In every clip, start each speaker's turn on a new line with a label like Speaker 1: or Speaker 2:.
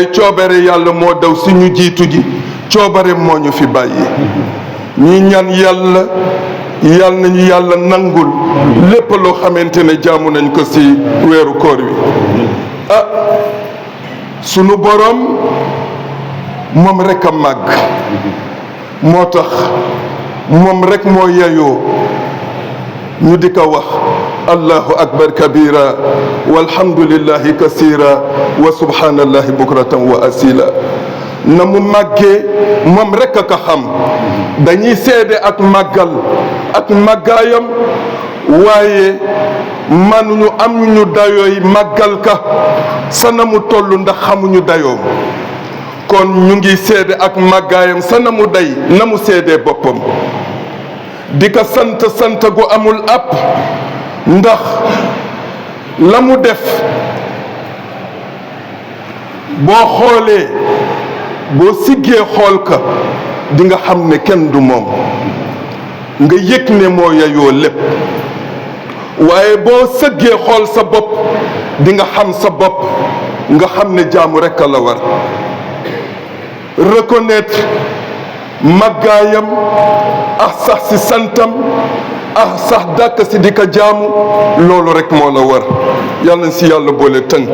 Speaker 1: coobare yàlla moo daw si ñu jiitu ji coobare moo ñu fi bàyyi ñuy ñaan yàlla nañu yàlla nangul lépp loo xamante ne jaamu nañ ko si weeru koor wi sunu boroom moom rekk a màgg moo tax moom rekk moo yeyoo ñu di ko wax allahu akbar kabira walhamdulillahi kasira wa subhanallahi bukratan wa asila na mu màggee moom rekk a ko xam dañuy seede ak màggal ak màggaayam waaye manuñu amuñu dayooy màggal ka sa na mu toll ndax xamuñu dayoom kon ñu ngi seede ak màggaayam sa na mu day na mu seedee boppam di ko sant gu amul àpp ndax la mu def boo xoolee boo siggee xool ka di nga xam ne kenn du moom nga yëg ne moo yeyoo lépp waaye boo sëggee xool sa bopp di nga xam sa bopp nga xam ne jaamu rekk la war reconnaître màggaayam ak sax si santam ak sax dàkk si di ko jaamu loolu rekk moo la war yàlla na si yàlla boole tënk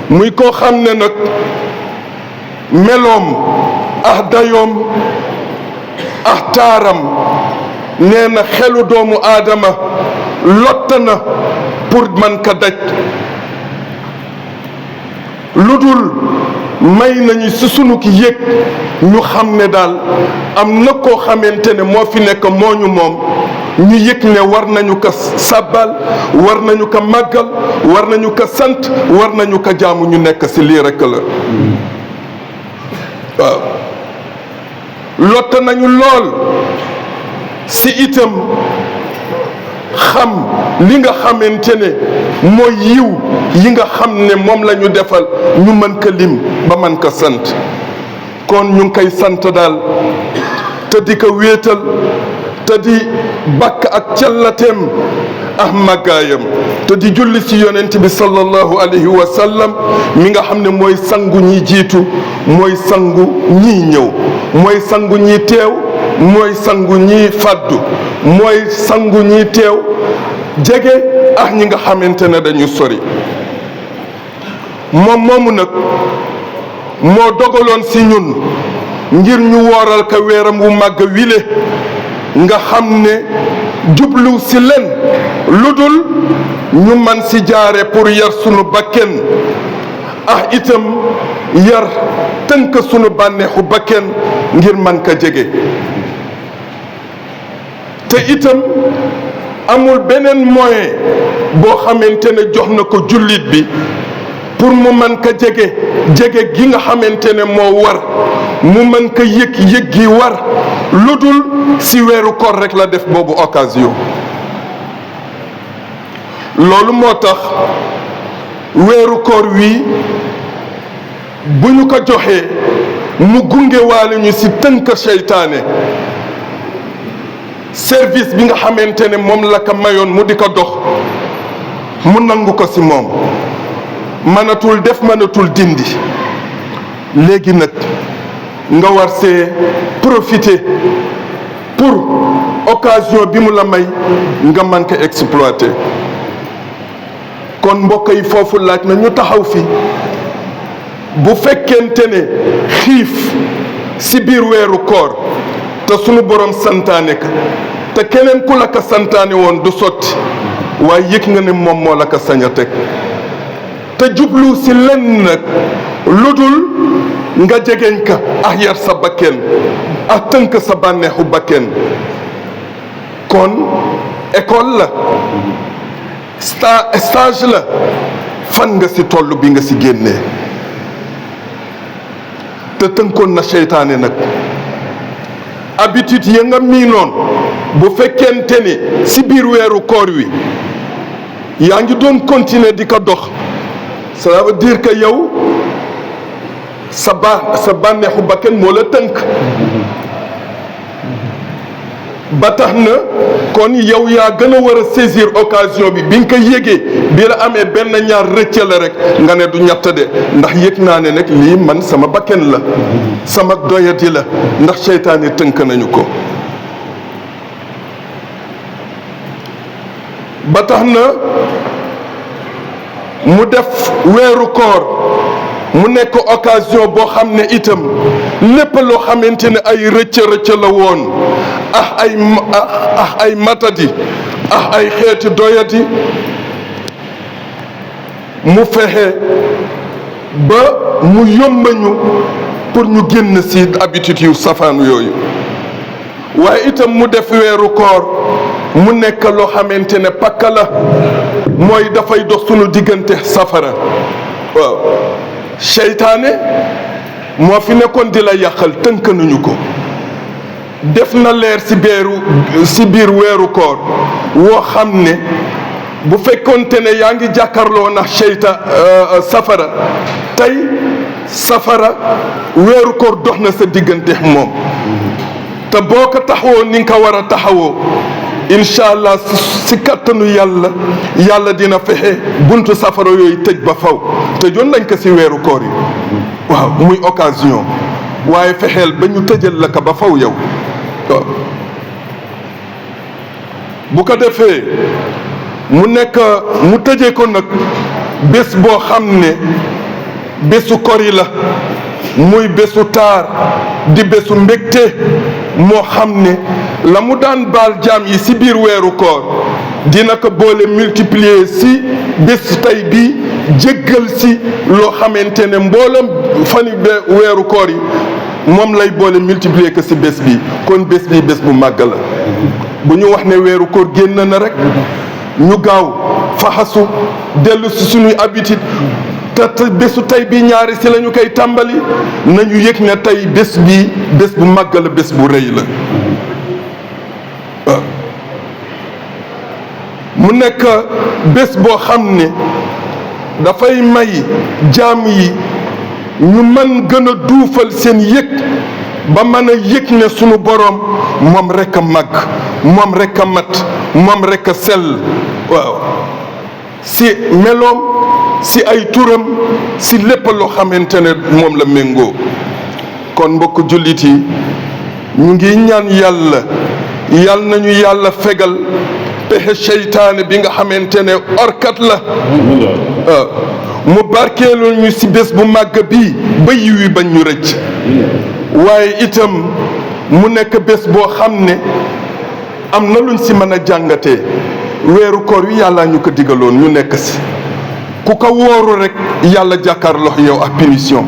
Speaker 1: muy koo xam ne nag meloom ak dayoom ak taaram nee na xelu doomu aadama lott na pour man ka daj lu dul may nañu si sunu ki yëg ñu xam ne daal am na koo xamante ne moo fi nekk moo ñu moom ñu yëg ne war nañu ko sàbbal war nañu ko màggal war nañu ko sant war nañu ko jaamu ñu nekk si lii rekk la waaw lott nañu lool si itam xam li nga xamante ne mooy yiw yi nga xam ne moom la ñu defal ñu mën ko lim ba mën ko sant kon ñu ngi koy sant daal te di ko wéetal te di bakk ak callateem ak màggaayam te di julli ci yonent bi sallallahu alayhi wa sallam mi nga xam ne mooy sangu ñi jiitu mooy sangu ñii ñëw mooy sangu ñi teew mooy sangu ñi fàddu mooy sangu ñi teew jege ak ñi nga xamante ne dañu sori moom moomu nag moo dogaloon ci ñun ngir ñu wooral ka weeram wu màgg wile nga xam ne jublu ci len lu dul ñu man ci jaare pour yar sunu bakken ak itam yar tënk sunu bànneexu bakken ngir man ka jege te itam amul beneen moyen boo xamante ne jox na ko jullit bi pour mu mën ko jege gi nga xamante ne moo war mu mën ko yëg gi war lu dul ci weeru koor rekk la def boobu occasion loolu moo tax weeru koor wi bu ñu ko joxee mu gunge waale ñu ci tënk seytaane service bi nga xamante ne moom la ko mayoon mu di ko dox mu nangu ko ci moom mënatul def mënatul dindi léegi nag nga war see profiter pour occasion bi mu la may nga mën ko exploiter kon mbokk yi foofu laaj na ñu taxaw fi bu fekkente ne xiif ci biir weeru koor te sunu borom santaane ka te keneen ku la ko santaane woon du sotti waaye yëg nga ne moom moo la ko sañ a teg te jublu ci lenn nag lu dul nga jegeñ ka ak yar sa bakken ak tënk sa bànneexu bakken kon école la stage la fan nga ci toll bi nga ci génnee te tënkoon na seytaane nag habitude ya nga miinoon bu fekkente ni ci biir weeru koor wi yaa ngi doon continuer di ko dox ça veut dire que yow sa bànneexu bakken moo la tënk ba tax na kon yow yaa gën a war a saisir occasion bi nga ko yégee bi la amee benn ñaar rëcc la rek nga ne du ñett de ndax yëg naa ne nag lii man sama bakken la sama doyati la ndax seytaane tënk nañu ko ba tax na mu def weeru koor mu nekk occasion boo xam ne itam lépp loo xamante ne ay rëcc la woon ay matadi ay xeeti doyati mu fexe ba mu yombañu pour ñu génn ci habitude yu safaan yooyu waaye itam mu def weeru koor mu nekk loo xamante ne pakka la mooy dafay dox sunu diggante safara waaw seytaane moo fi nekkoon di la yàqal tënk nañu ko def na leer ci biir weeru koor woo xam ne bu fekkonte ne yaa ngi jàkkaarloo na safara tey safara weeru koor dox na sa diggante moom te boo ko taxawoo ni nga ko war a taxawoo incha allah si kattanu yàlla dina fexe buntu safara yooyu tëj ba faw tëjoon nañ ko si weeru koor yi waaw muy occasion waaye fexeel ba ñu tëjal la ko ba faw yow waaw bu ko defee mu tëjee ko nag bés boo xam ne bésu kori la muy bésu taar di bésu mbégte moo xam ne la mu daan baal jaam yi ci biir weeru koor dina ko boole multiplier ci bésu tey bi jéggal ci loo xamante ne mboolam fani weeru koor yi moom lay boole multiplier ko ci bés bi kon bés bi bés bu màgg la bu ñu wax ne weeru koor génn na rek ñu gaaw faxasu dellu ci suñuy habitude te bésu tey bi ñaari ci lañu koy tàmbali nañu yëg ne tey bés bi bés bu màgg la bés bu rëy la mu nekk bés boo xam ne dafay may jaam yi ñu mën gën a duufal seen yëg ba mën a yëg ne sunu boroom moom rekk a màgg moom rekk a mat moom rekk a sell waaw si meloom si ay turam si lépp loo xamante ne moom la méngoo kon mbokk jullit yi ñu ngi ñaan yal nañu yàlla fegal pexe seytaane bi nga xamante ne orkat la mu barkeelul ñu si bés bu màgg bii ba yiw yi bañ ñu rëcc waaye itam mu nekk bés boo xam ne am na luñ si mën a jàngatee weeru koor wi yàlla ñu ko digaloon ñu nekk si ku ko wóoru rek yàlla jàkkaarloo yow ak punition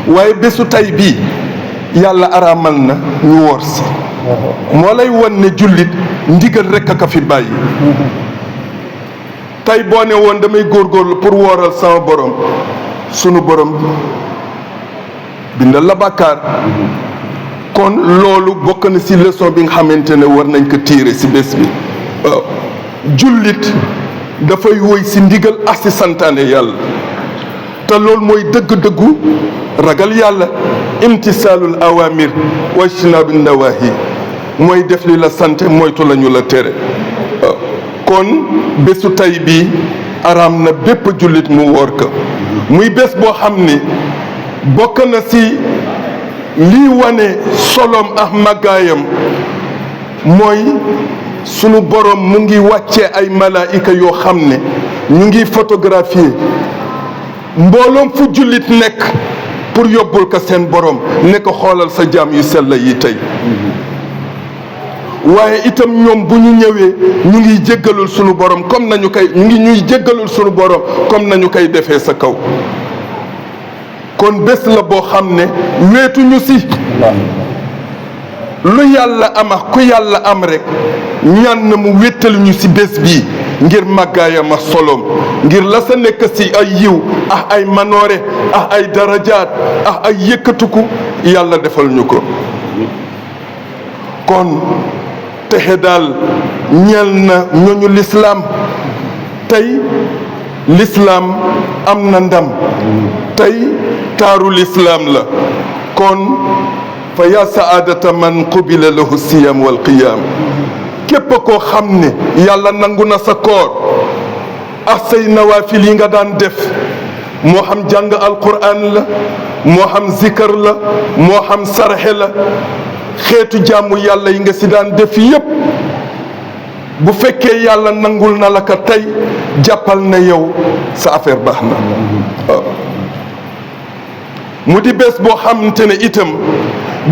Speaker 1: waaye bésu tey bii yàlla araamal na ñu woor si moo lay won ne jullit ndigal rek a ka fi bàyyi tey boo ne woon damay góorgóorlu pour wooral sama borom sunu borom bindal la bàkkaar kon loolu bokk na ci leçon bi nga xamante ne war nañ ko tiire ci bés bi waaw jullit dafay woy ci ndigal ak ci santaane yàlla te loolu mooy dëgg-dëggu ragal yàlla imtisaalul awamir wa ijtinaabu nawahi mooy def li la sant moytu la ñu la tere kon bésu tey bii araam na bépp jullit mu woor ko muy bés boo xam ni bokk na ci lii wane solom ak màggaayam mooy sunu borom mu ngi wàccee ay malaayika yoo xam ne ñu ngi photographier mbooloom fu jullit nekk pour yóbbul ko seen borom ne ko xoolal sa jaam yu sell yi tey waaye itam ñoom bu ñu ñëwee ñu ngi jéggalul sunu borom comme nañu koy ñuy jéggalul sunu borom comme nañu koy defee sa kaw kon bés la boo xam ne weetuñu si lu yàlla am ak ku yàlla am rek ñaan na mu wéttali ñu si bés bii ngir màggaayam ak soloom ngir la sa nekk si ay yiw ak ay manoore ak ay darajaat ak ay yëkkatuku yàlla defal ñu ko kon texe daal ñeel na ñooñu lislaam tey lislaam am na ndam tey taaru lislaam la kon fa yaa saadata man qubila lahu siyam wal qiyam képp koo xam ne yàlla nangu na sa koor ak say nawaafil yi nga daan def moo xam jàng alquran la moo xam zikar la moo xam sarxe la xeetu jàmmu yàlla yi nga si daan def yépp bu fekkee yàlla nangul na la ko tey jàppal na yow sa affaire baax na waaw mu di bés boo xamante ne itam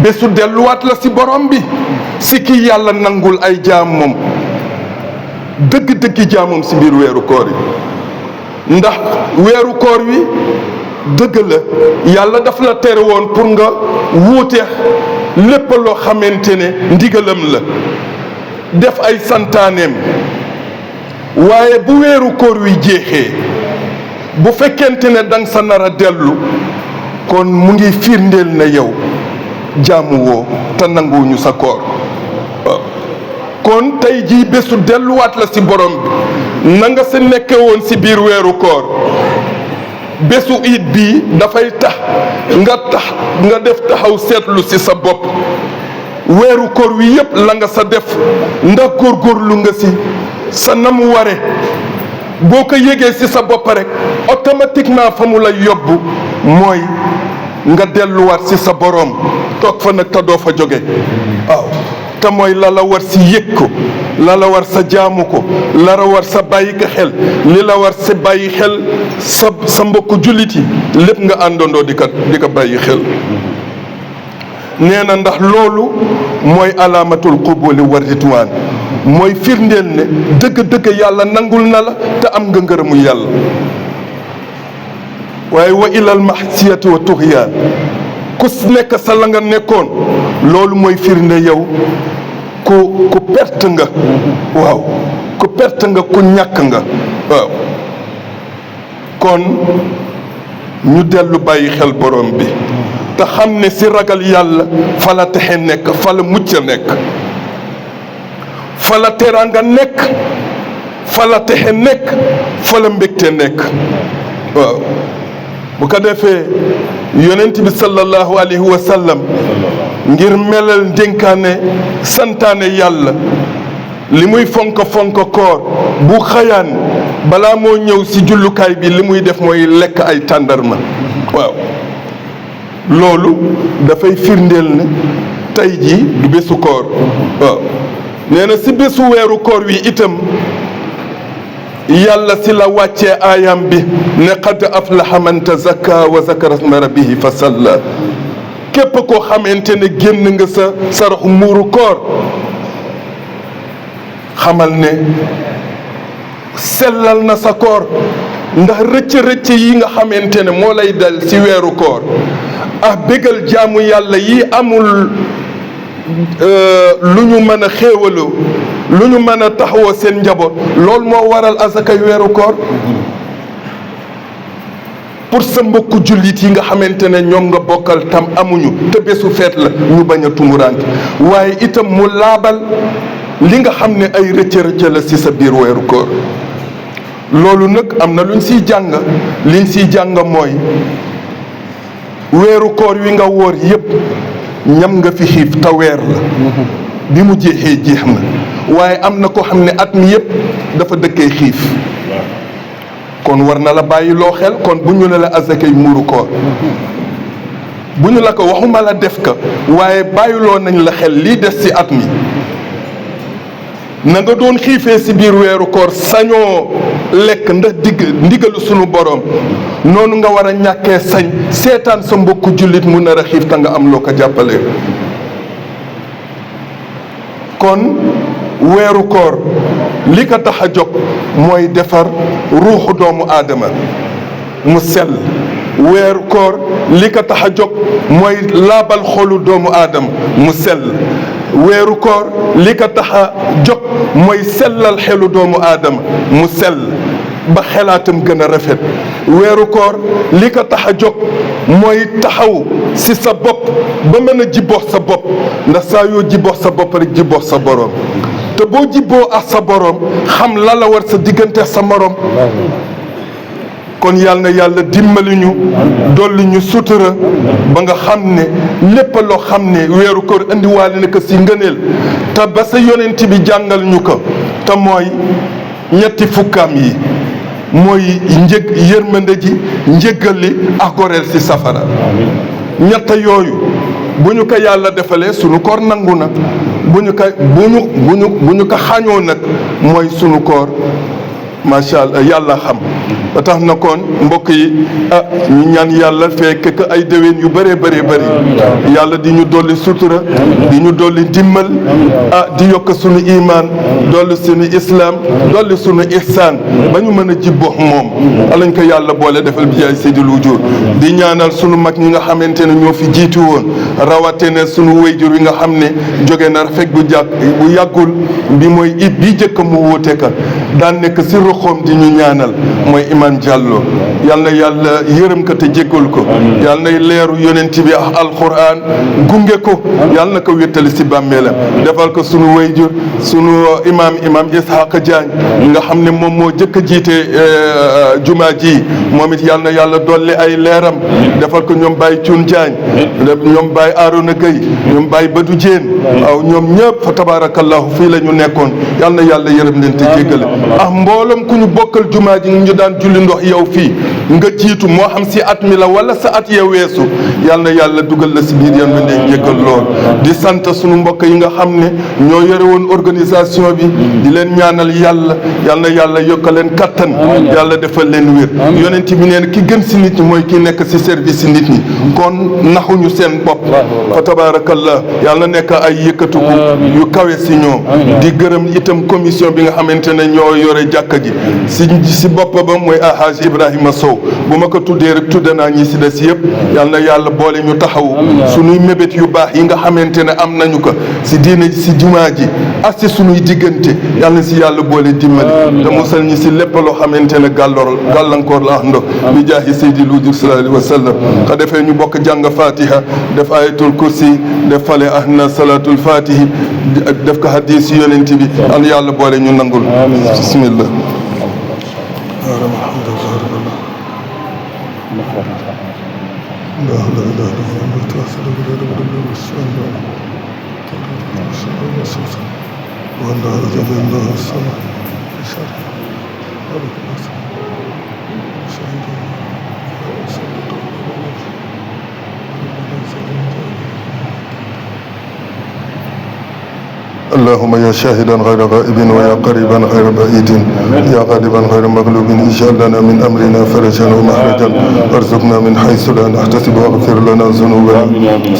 Speaker 1: bésu delluwaat la si borom bi si ki yàlla nangul ay jaamam dëgg-dëggi jaamam si biir weeru koor yi ndax weeru koor wi dëgg la yàlla daf la tere woon pour nga wuuteex lépp loo xamante ne ndigalam la def ay santaaneem waaye bu weeru koor wi jeexee bu fekkente ne danga sa nar a dellu kon mu ngi firndeel na yow jaamu woo te nanguwuñu sa koor waaw kon tey jii bésu delluwaat la si borom bi na nga sa nekke woon si biir weeru koor bésu iid bii dafay tax nga def taxaw seetlu si sa bopp weeru koor wi yépp la nga sa def ndax góorgóorlu nga si sa namu ware boo ko yégee si sa bopp rek automatiquement fa mu la yóbbu mooy nga delluwaat si sa boroom toog fa nag te doo fa jóge waaw te mooy la la war si yëg ko la la war sa jaamu ko la la war sa bàyyi ko xel li la war sa bàyyi xel sa mbokku jullit yi lépp nga àndandoo di ko bàyyi xel nee na ndax loolu mooy alaamatul qubuli wa ridwaan mooy firndeel ne dëgg-dëgg yàlla nangul na la te am nga ngërëmu yàlla waaye wa ilal mahsiyati wa tuxyaan ku nekk sa la nga nekkoon loolu mooy firnde yow ku perte nga waaw ku perte nga ku ñàkk nga waaw kon ñu dellu bàyyi xel borom bi te xam ne si ragal yàlla fa la texe nekk fa la mucc nekk fa la teraanga nekk fa la texe nekk fa la mbégte nekk waaw bu ko defee yonent bi sallallahu alayhi wa sallam ngir melal dénkaane santaane yàlla li muy fonk koor bu xëyaan balaa moo ñëw si jullukaay bi li muy def mooy lekk ay tàndarma waaw loolu dafay firndeel ne tey jii du bésu koor waaw nee na si bésu weeru koor wi itam yàlla si la wàccee aayam bi ne qad aflaha man tazakka wa zakara sma rabbihi fa salla képp koo xamante ne génn nga sa saraxu muuru koor xamal ne sellal na sa koor ndax rëcc-rëcc yi nga xamante ne moo lay dal si weeru koor bégal jaamu yàlla yi amul lu ñu mën a xéewaloo lu ñu mën a taxawoo seen njaboot loolu moo waral asakay weeru koor pour sa mbokku jullit yi nga xamante ne ñoom nga bokkal tam amuñu te bésu feet la ñu bañ a tumuraanke waaye itam mu laabal li nga xam ne ay rëcc-rëcc la ci sa biir weeru koor loolu nag am na luñ siy jàng liñ siy jàng mooy weeru koor wi nga wóor yépp ñam nga fi xiif te weer la bi mu jeexee jeex na waaye am na koo xam ne at mi yépp dafa dëkkee xiif kon war na la bàyyi loo xel kon bu ñu ne la azakay muuru koor bu ñu la ko waxuma la def ka waaye bàyyiloo nañ la xel lii des ci at mi na nga doon xiifee ci biir weeru koor sañoo lekk ndax ndigalu sunu borom noonu nga war a ñàkkee sañ seetaan sa mbokku jullit mu nar a xiif te nga am loo ko jàppale kon weeru koor li ko tax a jóg mooy defar ruuxu doomu aadama mu sell weeru koor li ko tax a jóg mooy laabal xolu doomu aadama mu sell weeru koor li ko tax a jóg mooy sellal xelu doomu aadama mu sell ba xelaatam gën a rafet weeru koor li ko tax a jóg mooy taxaw ci sa bopp ba mën a jibboox sa bopp ndax saa yoo jibboox sa bopp rek jibboox sa boroom te boo jibboo ak sa boroom xam la la war sa diggante sa moroom kon yal na yàlla dimbali ñu dolli ñu sutura ba nga xam ne lépp loo xam ne weeru koor indiwaale na ko si ngëneel te ba sa yonent bi jàngal ñu ko te mooy ñetti fukkaam yi mooy yërmande ji njëggal li ak goreel si safara ñett yooyu bu ñu ko yàlla defalee sunu koor nangu na bu ñu ko xañoo nag mooy sunu koor macha allah yàlla xam ba tax na kon mbokk yi ñu ñaan yàlla fekk ko ay déwén yu bëree bëri yàlla di ñu dolli sutura di ñu dolli dimmal di yokk sunu iman dolli sunu islam dolli sunu ihsaan ba ñu mën a jibboo moom alañ ko yàlla boole defal bi jaay seydil wujur di ñaanal sunu mag ñi nga xamante ne ñoo fi jiitu woon rawatina sunu wayjur yi nga xam ne jóge na fekk bu yàggul bi mooy bi jëkk mu wóote ka daan nekk si roxoom di ñu ñaanal mooy Imam Diallo yal na yàlla yërëm ko te jéggal ko yal na leeru yonent bi ak alquran gunge ko yal na ko wéttali si bàmmeelam defal ko sunu wayjur sunu imam Ishaq Diagne nga xam ne moom moo jëkk a jiite jumaa ji moom it yal na yàlla dolli ay leeram defal ko ñoom Baye Thioune Diagne ñoom Baye Arona Gueye ñoom Baye Badou Diène waaw ñoom ñëpp fa tabarakallahu fii la ñu nekkoon yal na yàlla yërëm leen te jéggale mboolem ku ñu bokkal jumaa ji ñu daan julli ndox yow fii nga jiitu moo xam si at mi la wala sa at ya weesu yal na yàlla dugal la si biir yan bi leen jéggal lool di sant sunu mbokk yi nga xam ne ñoo yore woon organisation bi di leen ñaanal yàlla yal na yàlla yokk leen kattan yàlla defal leen wér yonent bi neen ki gën si nit ñi mooy ki nekk si service si nit ñi kon naxuñu seen bopp fa tabaarakallah yàlla nekk ay yëkkatu yu kawe si ñoom di gërëm itam commission bi nga xamante ne ñoo yore jàkka ji si bopp ba mooy Alhaji Ibrahima Sow bu ma ko tuddee rek tudde naa ñi si des yëpp yal na yàlla boole ñu taxawu sunuy mébét yu baax yi nga xamante ne am nañu ko si diine ji si jumaa ji ak si sunuy diggante yal na si yàlla boole dimbali te musal ñi si lépp loo xamante ne gàllankoor la ando bi jaahi sayyidil wujud sallallahu alayhi wa sallam ka defee ñu bokk jàng fatiha def ayatul kursi def fale ahna salatul fatihi def ko hadis yonent bi an yàlla boole ñu nangul bismillah اللهم يا شاهدا غير غائب ويا قريبا غير بعيد يا غالبا غير مغلوب اجعل لنا من امرنا فرجا ومخرجا وارزقنا من حيث لا نحتسب واغفر لنا ذنوبنا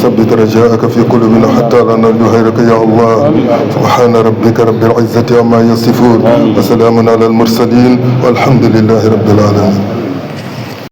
Speaker 1: ثبت رجاءك في قلوبنا حتى لا نرجو غيرك يا الله سبحان ربك رب العزة عما يصفون وسلام على المرسلين والحمد لله رب العالمين.